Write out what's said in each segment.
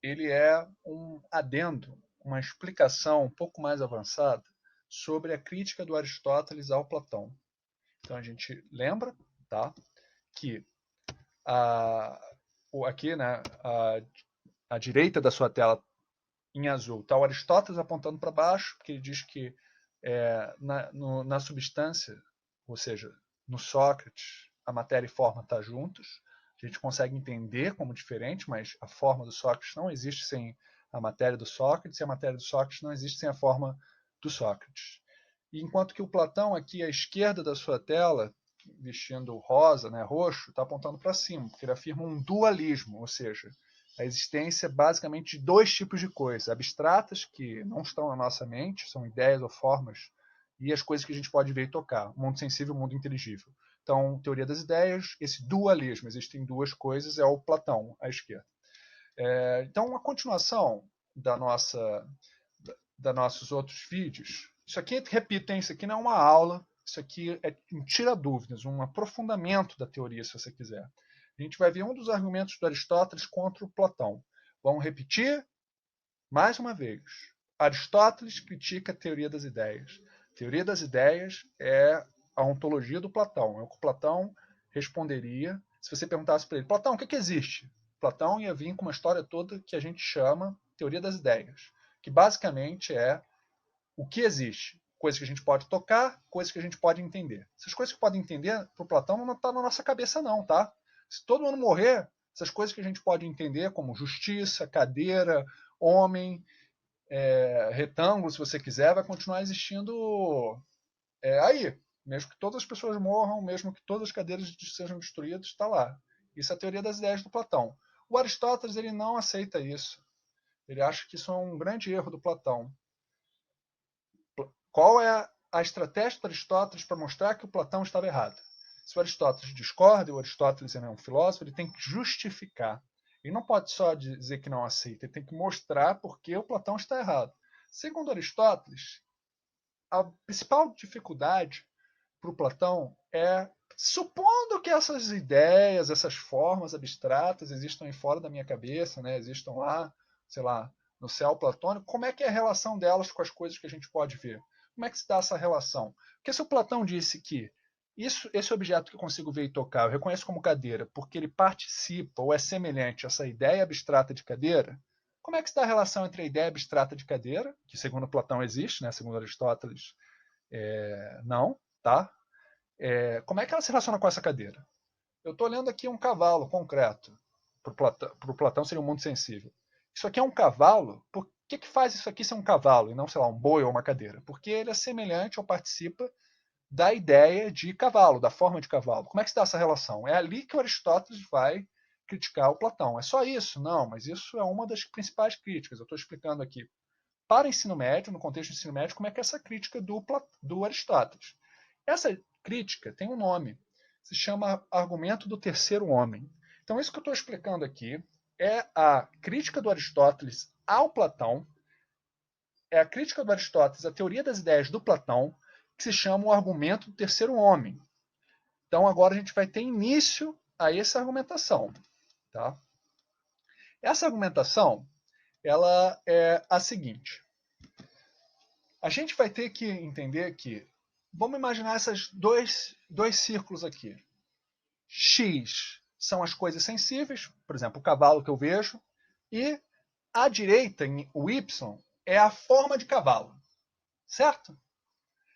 ele é um adendo, uma explicação um pouco mais avançada sobre a crítica do Aristóteles ao Platão. Então a gente lembra, tá, que a, aqui, né, a direita da sua tela em azul está o Aristóteles apontando para baixo, porque ele diz que na substância, ou seja, no Sócrates, a matéria e forma estão juntos. A gente consegue entender como diferente, mas a forma do Sócrates não existe sem a matéria do Sócrates, e a matéria do Sócrates não existe sem a forma do Sócrates. E enquanto que o Platão, aqui à esquerda da sua tela, vestindo rosa, né, roxo, está apontando para cima, porque ele afirma um dualismo, ou seja, a existência basicamente de dois tipos de coisas, abstratas, que não estão na nossa mente, são ideias ou formas, e as coisas que a gente pode ver e tocar, o mundo sensível e o mundo inteligível. Então, teoria das ideias, esse dualismo, existem duas coisas, é o Platão, à esquerda. Então, a continuação da nossos outros vídeos, isso aqui, repito, hein, isso aqui não é uma aula, isso aqui é um tira-dúvidas, um aprofundamento da teoria, se você quiser. A gente vai ver um dos argumentos do Aristóteles contra o Platão. Vamos repetir mais uma vez. Aristóteles critica a teoria das ideias. A teoria das ideias é a ontologia do Platão. É o que o Platão responderia se você perguntasse para ele: Platão, o que existe? Platão ia vir com uma história toda que a gente chama teoria das ideias, que basicamente é o que existe. Coisas que a gente pode tocar, coisas que a gente pode entender. Essas coisas que podem entender, para o Platão, não está na nossa cabeça, não, tá? Se todo mundo morrer, essas coisas que a gente pode entender, como justiça, cadeira, homem, retângulo, se você quiser, vai continuar existindo aí. Mesmo que todas as pessoas morram, mesmo que todas as cadeiras sejam destruídas, está lá. Isso é a teoria das ideias do Platão. O Aristóteles ele não aceita isso. Ele acha que isso é um grande erro do Platão. Qual é a estratégia do Aristóteles para mostrar que o Platão estava errado? Se o Aristóteles discorda, o Aristóteles é um filósofo, ele tem que justificar. Ele não pode só dizer que não aceita, ele tem que mostrar por que o Platão está errado. Segundo Aristóteles, a principal dificuldade para o Platão é, supondo que essas ideias, essas formas abstratas existam fora da minha cabeça, né, existam lá, sei lá, no céu platônico, como é que é a relação delas com as coisas que a gente pode ver? Como é que se dá essa relação? Porque se o Platão disse que esse objeto que eu consigo ver e tocar, eu reconheço como cadeira, porque ele participa ou é semelhante a essa ideia abstrata de cadeira, como é que se dá a relação entre a ideia abstrata de cadeira, que segundo Platão existe, né, segundo Aristóteles, não, tá? Como é que ela se relaciona com essa cadeira? Eu estou olhando aqui um cavalo concreto. Para o Platão seria um mundo sensível. Isso aqui é um cavalo? Por que faz isso aqui ser um cavalo e não, sei lá, um boi ou uma cadeira? Porque ele é semelhante ou participa da ideia de cavalo, da forma de cavalo. Como é que se dá essa relação? É ali que o Aristóteles vai criticar o Platão. É só isso? Não, mas isso é uma das principais críticas. Eu estou explicando aqui para ensino médio, no contexto do ensino médio, como é que é essa crítica do Aristóteles. Essa crítica tem um nome, se chama argumento do terceiro homem. Então, isso que eu estou explicando aqui é a crítica do Aristóteles ao Platão, é a crítica do Aristóteles à teoria das ideias do Platão, que se chama o argumento do terceiro homem. Então, agora a gente vai ter início a essa argumentação. Tá? Essa argumentação ela é a seguinte. A gente vai ter que entender que, vamos imaginar esses dois círculos aqui. X são as coisas sensíveis, por exemplo, o cavalo que eu vejo, e à direita, o Y, é a forma de cavalo, certo?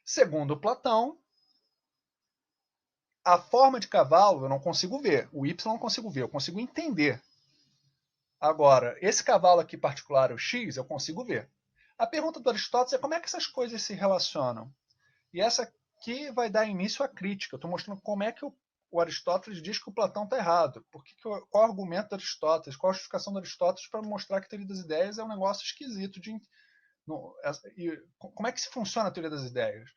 Segundo Platão, a forma de cavalo eu não consigo ver, o Y eu não consigo ver, eu consigo entender. Agora, esse cavalo aqui particular, o X, eu consigo ver. A pergunta do Aristóteles é como é que essas coisas se relacionam? E essa aqui vai dar início à crítica. Eu estou mostrando como é que o Aristóteles diz que o Platão está errado. Qual é o argumento do Aristóteles? Qual a justificação do Aristóteles para mostrar que a teoria das ideias é um negócio esquisito? Como é que se funciona a teoria das ideias?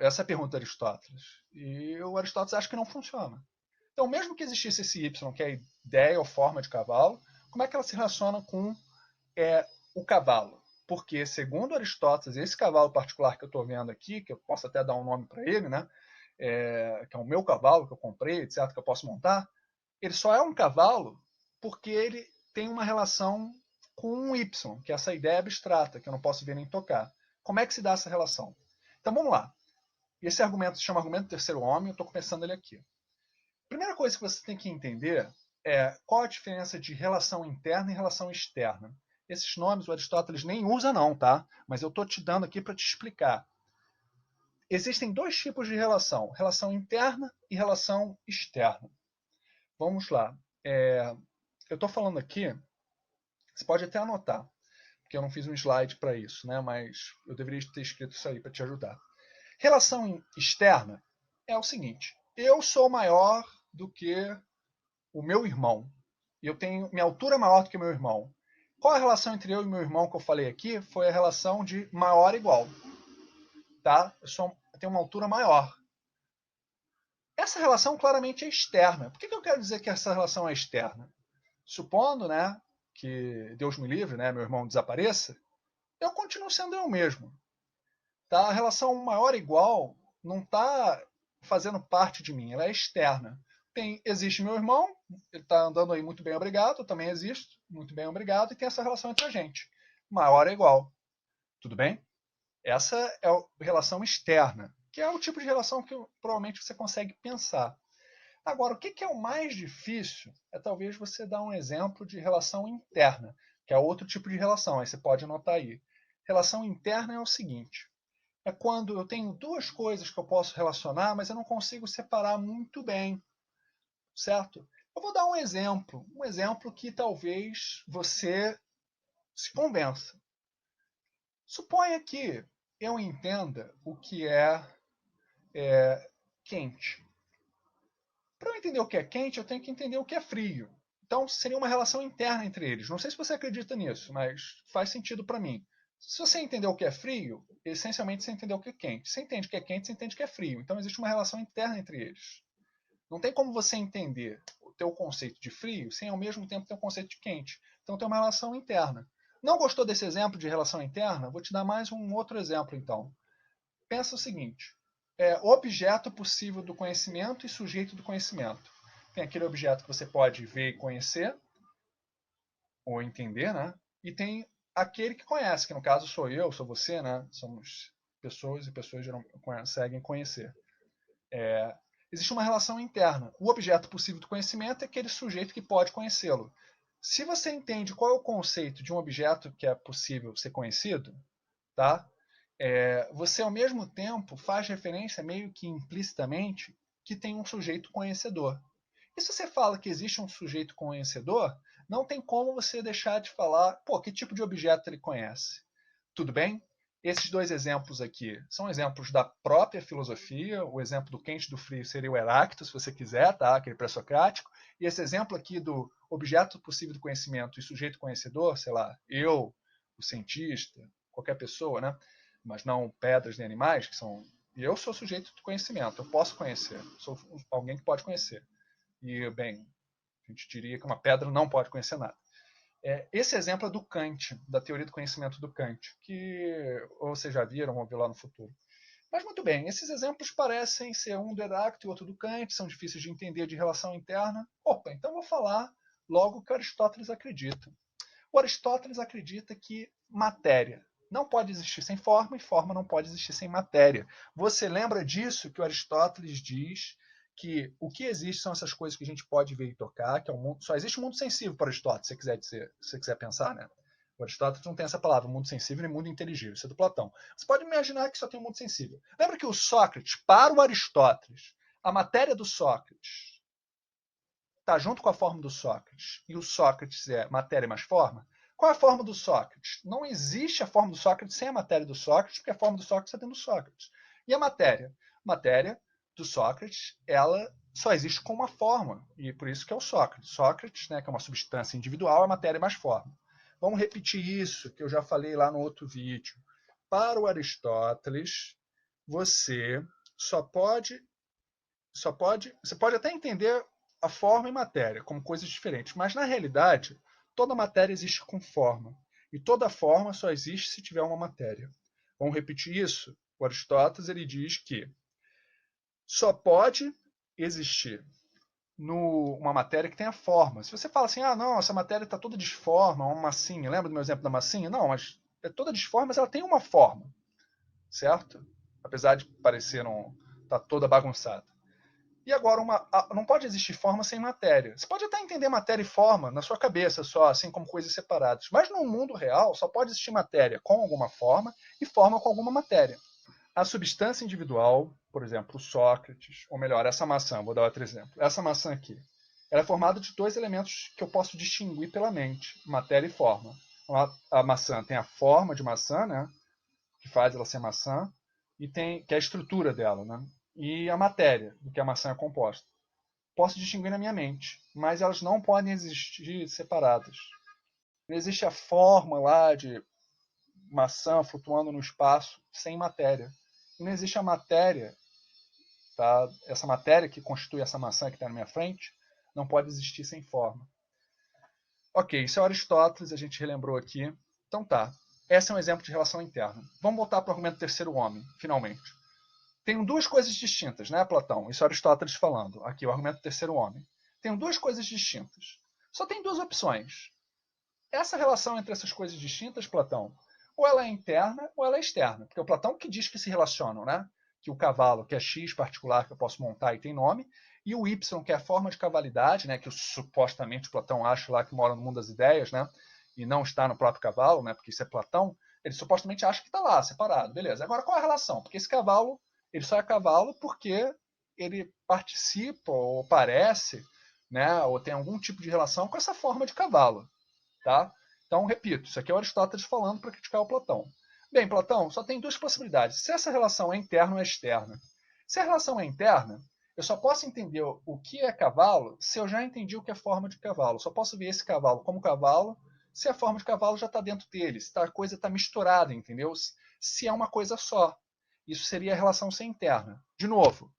Essa é a pergunta do Aristóteles. E o Aristóteles acha que não funciona. Então, mesmo que existisse esse Y, que é a ideia ou forma de cavalo, como é que ela se relaciona com o cavalo? Porque, segundo Aristóteles, esse cavalo particular que eu estou vendo aqui, que eu posso até dar um nome para ele, né? Que é o meu cavalo que eu comprei, etc., que eu posso montar, ele só é um cavalo porque ele tem uma relação com um y, que é essa ideia abstrata, que eu não posso ver nem tocar. Como é que se dá essa relação? Então vamos lá. Esse argumento se chama argumento do terceiro homem, eu estou começando ele aqui. Primeira coisa que você tem que entender é qual a diferença de relação interna e relação externa. Esses nomes o Aristóteles nem usa não, tá? Mas eu estou te dando aqui para te explicar. Existem dois tipos de relação, relação interna e relação externa. Vamos lá. Eu estou falando aqui, você pode até anotar, porque eu não fiz um slide para isso, né? Mas eu deveria ter escrito isso aí para te ajudar. Relação externa é o seguinte, eu sou maior do que o meu irmão. Eu tenho minha altura é maior do que o meu irmão. Qual a relação entre eu e meu irmão que eu falei aqui? Foi a relação de maior igual. Tá? Eu tenho uma altura maior. Essa relação claramente é externa. Por que eu quero dizer que essa relação é externa? Supondo, né, que Deus me livre, né, meu irmão desapareça, eu continuo sendo eu mesmo. Tá? A relação maior igual não está fazendo parte de mim, ela é externa. Existe meu irmão, ele está andando aí muito bem, obrigado, eu também existo, muito bem, obrigado, e tem essa relação entre a gente. Maior é igual. Tudo bem? Essa é a relação externa, que é o tipo de relação que provavelmente você consegue pensar. Agora, o que é o mais difícil é talvez você dar um exemplo de relação interna, que é outro tipo de relação, aí você pode anotar aí. Relação interna é o seguinte, é quando eu tenho duas coisas que eu posso relacionar, mas eu não consigo separar muito bem, certo? Eu vou dar um exemplo que talvez você se convença. Suponha que eu entenda o que é quente. Para eu entender o que é quente, eu tenho que entender o que é frio. Então, seria uma relação interna entre eles. Não sei se você acredita nisso, mas faz sentido para mim. Se você entender o que é frio, essencialmente você entendeu o que é quente. Você entende o que é quente, você entende o que é frio. Então, existe uma relação interna entre eles. Não tem como você entender o teu conceito de frio sem, ao mesmo tempo, ter um conceito de quente. Então, tem uma relação interna. Não gostou desse exemplo de relação interna? Vou te dar mais um outro exemplo, então. Pensa o seguinte, objeto possível do conhecimento e sujeito do conhecimento. Tem aquele objeto que você pode ver e conhecer, ou entender, né? E tem aquele que conhece, que no caso sou eu, sou você, né? Somos pessoas e pessoas conseguem conhecer. Existe uma relação interna. O objeto possível do conhecimento é aquele sujeito que pode conhecê-lo. Se você entende qual é o conceito de um objeto que é possível ser conhecido, tá? Você ao mesmo tempo faz referência meio que implicitamente que tem um sujeito conhecedor. E se você fala que existe um sujeito conhecedor, não tem como você deixar de falar, pô, que tipo de objeto ele conhece. Tudo bem? Esses dois exemplos aqui são exemplos da própria filosofia. O exemplo do quente e do frio seria o Heráclito, se você quiser, tá? Aquele pré-socrático. E esse exemplo aqui do objeto possível do conhecimento e sujeito conhecedor, sei lá, eu, o cientista, qualquer pessoa, né? Mas não pedras nem animais, que são... E eu sou sujeito do conhecimento, eu posso conhecer, sou alguém que pode conhecer. E, bem, a gente diria que uma pedra não pode conhecer nada. Esse exemplo é do Kant, da teoria do conhecimento do Kant, que ou vocês já viram, vão ver lá no futuro. Mas muito bem, esses exemplos parecem ser um do Heráclito e outro do Kant, são difíceis de entender de relação interna. Opa, então vou falar logo o que Aristóteles acredita. O Aristóteles acredita que matéria não pode existir sem forma e forma não pode existir sem matéria. Você lembra disso que o Aristóteles diz que o que existe são essas coisas que a gente pode ver e tocar, que é o mundo, só existe um mundo sensível para Aristóteles, se você quiser pensar, né? O Aristóteles não tem essa palavra, mundo sensível e mundo inteligível, isso é do Platão. Você pode imaginar que só tem um mundo sensível. Lembra que o Sócrates, para o Aristóteles, a matéria do Sócrates está junto com a forma do Sócrates, e o Sócrates é matéria mais forma? Qual é a forma do Sócrates? Não existe a forma do Sócrates sem a matéria do Sócrates, porque a forma do Sócrates está dentro do Sócrates. E a matéria? Matéria do Sócrates, ela só existe com uma forma, e por isso que é o Sócrates. Sócrates, né, que é uma substância individual, a matéria é mais forma. Vamos repetir isso, que eu já falei lá no outro vídeo. Para o Aristóteles, você você pode até entender a forma e matéria como coisas diferentes, mas na realidade, toda matéria existe com forma, e toda forma só existe se tiver uma matéria. Vamos repetir isso? O Aristóteles ele diz que só pode existir numa matéria que tenha forma. Se você fala assim, ah, não, essa matéria está toda disforme, uma massinha, lembra do meu exemplo da massinha? Não, mas é toda disforme, mas ela tem uma forma, certo? Apesar de parecer tá toda bagunçada. E agora, não pode existir forma sem matéria. Você pode até entender matéria e forma na sua cabeça só, assim como coisas separadas. Mas no mundo real, só pode existir matéria com alguma forma e forma com alguma matéria. A substância individual, por exemplo, Sócrates, ou melhor, essa maçã, vou dar outro exemplo. Essa maçã aqui, ela é formada de dois elementos que eu posso distinguir pela mente, matéria e forma. A maçã tem a forma de maçã, né, que faz ela ser maçã, e que é a estrutura dela, né, e a matéria do que a maçã é composta. Posso distinguir na minha mente, mas elas não podem existir separadas. Não existe a forma lá de maçã flutuando no espaço sem matéria. E não existe a matéria, tá? Essa matéria que constitui essa maçã que está na minha frente, não pode existir sem forma. Ok, isso é Aristóteles, a gente relembrou aqui. Então tá, esse é um exemplo de relação interna. Vamos voltar para o argumento do terceiro homem, finalmente. Tem duas coisas distintas, né, Platão? Isso é Aristóteles falando. Aqui, o argumento do terceiro homem. Tem duas coisas distintas. Só tem duas opções. Essa relação entre essas coisas distintas, Platão, ou ela é interna ou ela é externa. Porque é o Platão que diz que se relacionam, né? Que o cavalo, que é X particular, que eu posso montar e tem nome, e o Y, que é a forma de cavalidade, né? Que supostamente Platão acha lá que mora no mundo das ideias, né? E não está no próprio cavalo, né? Porque isso é Platão. Ele supostamente acha que está lá, separado. Beleza. Agora, qual é a relação? Porque esse cavalo, ele só é cavalo porque ele participa ou parece, né? Ou tem algum tipo de relação com essa forma de cavalo. Tá? Então, repito, isso aqui é o Aristóteles falando para criticar o Platão. Bem, Platão, só tem duas possibilidades. Se essa relação é interna ou é externa. Se a relação é interna, eu só posso entender o que é cavalo se eu já entendi o que é forma de cavalo. Só posso ver esse cavalo como cavalo se a forma de cavalo já está dentro dele, se a coisa está misturada, entendeu? Se é uma coisa só. Isso seria a relação ser interna. De novo,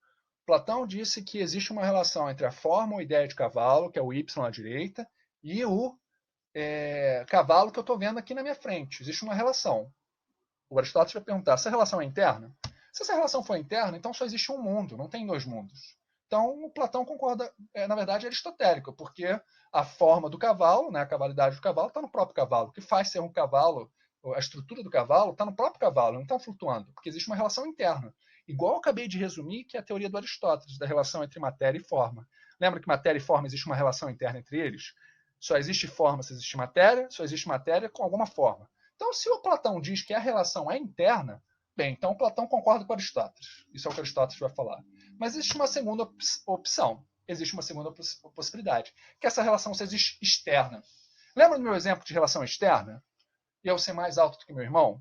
Platão disse que existe uma relação entre a forma ou ideia de cavalo, que é o Y à direita, e o cavalo que eu estou vendo aqui na minha frente. Existe uma relação. O Aristóteles vai perguntar: essa relação é interna? Se essa relação for interna, então só existe um mundo, não tem dois mundos. Então, o Platão concorda, na verdade, é aristotélico, porque a forma do cavalo, né, a cavalidade do cavalo, está no próprio cavalo. O que faz ser um cavalo, a estrutura do cavalo, está no próprio cavalo, não está flutuando, porque existe uma relação interna. Igual eu acabei de resumir, que é a teoria do Aristóteles, da relação entre matéria e forma. Lembra que matéria e forma existe uma relação interna entre eles? Só existe forma se existe matéria, só existe matéria com alguma forma. Então, se o Platão diz que a relação é interna, bem, então Platão concorda com Aristóteles. Isso é o que Aristóteles vai falar. Mas existe uma segunda opção, existe uma segunda possibilidade, que essa relação seja externa. Lembra do meu exemplo de relação externa? Eu ser mais alto do que meu irmão?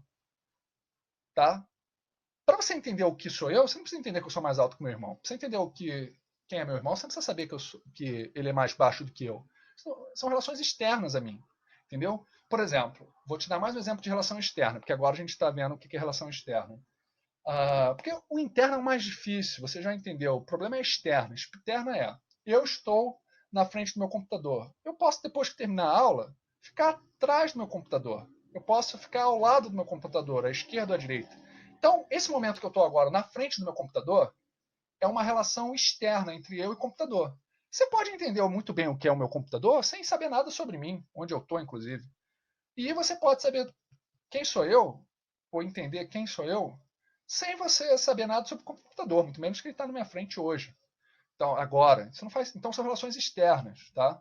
Tá? Para você entender o que sou eu, você não precisa entender que eu sou mais alto que meu irmão. Para você entender quem é meu irmão, você não precisa saber que ele é mais baixo do que eu. São relações externas a mim. Entendeu? Por exemplo, vou te dar mais um exemplo de relação externa, porque agora a gente está vendo o que é relação externa. Porque o interno é o mais difícil, você já entendeu. O problema é externo. Externa é: eu estou na frente do meu computador. Eu posso, depois que terminar a aula, ficar atrás do meu computador. Eu posso ficar ao lado do meu computador, à esquerda ou à direita. Então, esse momento que eu estou agora na frente do meu computador é uma relação externa entre eu e o computador. Você pode entender muito bem o que é o meu computador sem saber nada sobre mim, onde eu estou, inclusive. E você pode saber quem sou eu, ou entender quem sou eu, sem você saber nada sobre o computador, muito menos que ele está na minha frente hoje. Então, agora, isso não faz. Então são relações externas, tá?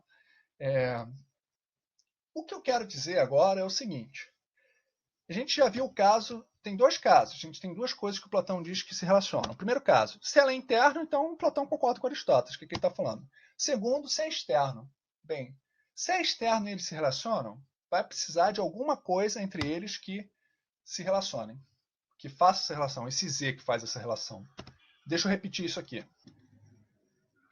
O que eu quero dizer agora é o seguinte: a gente já viu o caso, tem dois casos, a gente tem duas coisas que o Platão diz que se relacionam. O primeiro caso, se ela é interna, então o Platão concorda com Aristóteles, o que ele está falando. Segundo, se é externo. Bem, se é externo e eles se relacionam, vai precisar de alguma coisa entre eles que se relacionem, que faça essa relação, esse Z que faz essa relação. Deixa eu repetir isso aqui.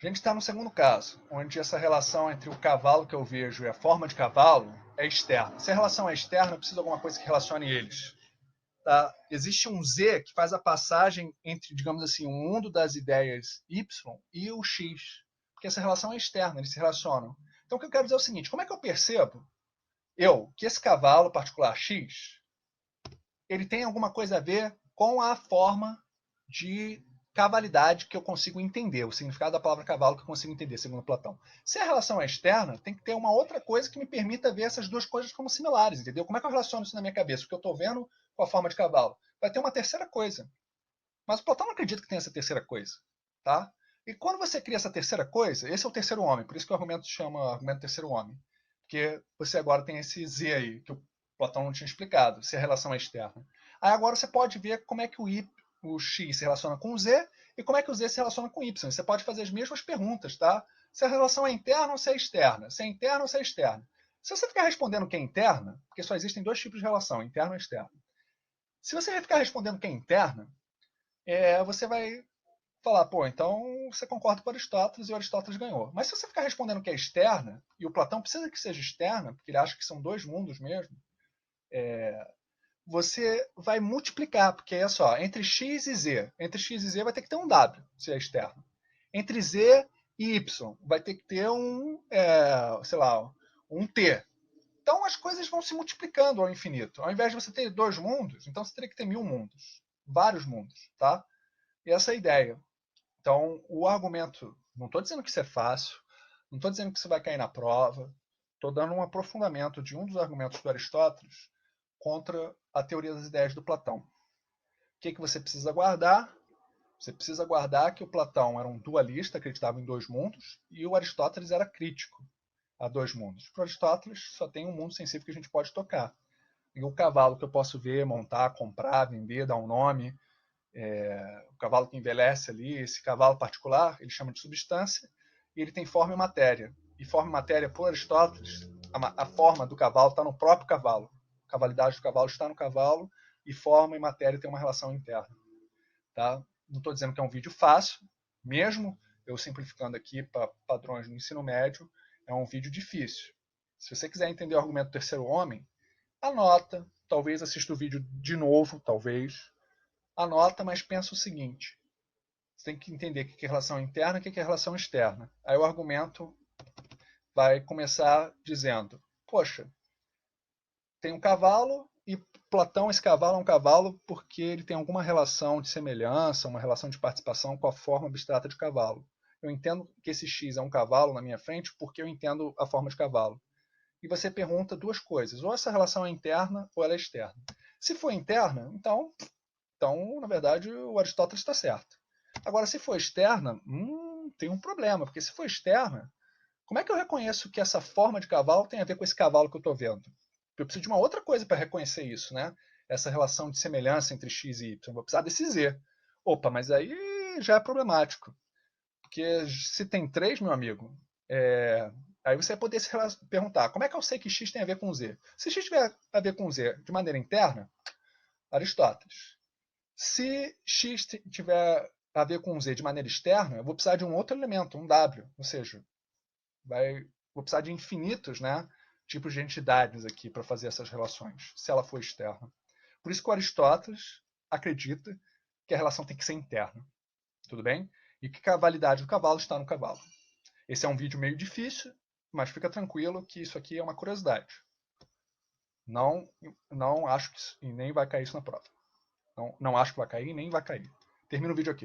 A gente está no segundo caso, onde essa relação entre o cavalo que eu vejo e a forma de cavalo é externa. Se a relação é externa, eu preciso de alguma coisa que relacione eles. Tá? Existe um Z que faz a passagem entre, digamos assim, o mundo das ideias Y e o X. Porque essa relação é externa, eles se relacionam. Então o que eu quero dizer é o seguinte: como é que eu percebo, que esse cavalo particular X, ele tem alguma coisa a ver com a forma de cavalidade que eu consigo entender, o significado da palavra cavalo que eu consigo entender, segundo Platão. Se a relação é externa, tem que ter uma outra coisa que me permita ver essas duas coisas como similares, entendeu? Como é que eu relaciono isso na minha cabeça? O que eu estou vendo com a forma de cavalo? Vai ter uma terceira coisa. Mas o Platão não acredita que tem essa terceira coisa, tá? E quando você cria essa terceira coisa, esse é o terceiro homem, por isso que o argumento chama argumento terceiro homem. Porque você agora tem esse Z aí, que o Platão não tinha explicado, se a relação é externa. Aí agora você pode ver como é que o X se relaciona com o Z e como é que o Z se relaciona com o Y. Você pode fazer as mesmas perguntas, tá? Se a relação é interna ou se é externa. Se é interna ou se é externa. Se você ficar respondendo que é interna, porque só existem dois tipos de relação, interna e externa. Se você ficar respondendo que é interna, você vai falar, pô, então você concorda com Aristóteles e o Aristóteles ganhou. Mas se você ficar respondendo que é externa, e o Platão precisa que seja externa, porque ele acha que são dois mundos mesmo, você vai multiplicar, porque é só, entre x e z vai ter que ter um w, se é externo. Entre z e y vai ter que ter sei lá, um t. Então as coisas vão se multiplicando ao infinito. Ao invés de você ter dois mundos, então você teria que ter 1000 mundos. Vários mundos, tá? E essa é a ideia. Então, o argumento, não estou dizendo que isso é fácil, não estou dizendo que isso vai cair na prova, estou dando um aprofundamento de um dos argumentos do Aristóteles contra a teoria das ideias do Platão. O que você precisa guardar? Você precisa guardar que o Platão era um dualista, acreditava em dois mundos, e o Aristóteles era crítico a dois mundos. Para Aristóteles, só tem um mundo sensível que a gente pode tocar. E o cavalo que eu posso ver, montar, comprar, vender, dar um nome, o cavalo que envelhece ali, esse cavalo particular, ele chama de substância, e ele tem forma e matéria. E forma e matéria, por Aristóteles, a forma do cavalo está no próprio cavalo. A cavalidade do cavalo está no cavalo, e forma e matéria têm uma relação interna. Tá? Não estou dizendo que é um vídeo fácil, mesmo eu simplificando aqui para padrões do ensino médio, é um vídeo difícil. Se você quiser entender o argumento do terceiro homem, anota, talvez assista o vídeo de novo, talvez, anota, mas pensa o seguinte: você tem que entender o que é relação interna e o que é relação externa. Aí o argumento vai começar dizendo: poxa, tem um cavalo e Platão, esse cavalo é um cavalo porque ele tem alguma relação de semelhança, uma relação de participação com a forma abstrata de cavalo. Eu entendo que esse X é um cavalo na minha frente porque eu entendo a forma de cavalo. E você pergunta duas coisas: ou essa relação é interna ou ela é externa. Se for interna, então na verdade, o Aristóteles está certo. Agora, se for externa, tem um problema, porque se for externa, como é que eu reconheço que essa forma de cavalo tem a ver com esse cavalo que eu estou vendo? Eu preciso de uma outra coisa para reconhecer isso, né? Essa relação de semelhança entre x e y. Eu vou precisar desse z. Opa, mas aí já é problemático. Porque se tem três, meu amigo, aí você vai poder se perguntar, como é que eu sei que x tem a ver com z? Se x tiver a ver com z de maneira interna, Aristóteles. Se x tiver a ver com z de maneira externa, eu vou precisar de um outro elemento, um w. Ou seja, vou precisar de infinitos, né, tipos de entidades aqui para fazer essas relações, se ela for externa. Por isso que o Aristóteles acredita que a relação tem que ser interna. Tudo bem? E que a validade do cavalo está no cavalo. Esse é um vídeo meio difícil, mas fica tranquilo que isso aqui é uma curiosidade. Não acho que e nem vai cair isso na prova. Não acho que vai cair, nem vai cair. Termino o vídeo aqui.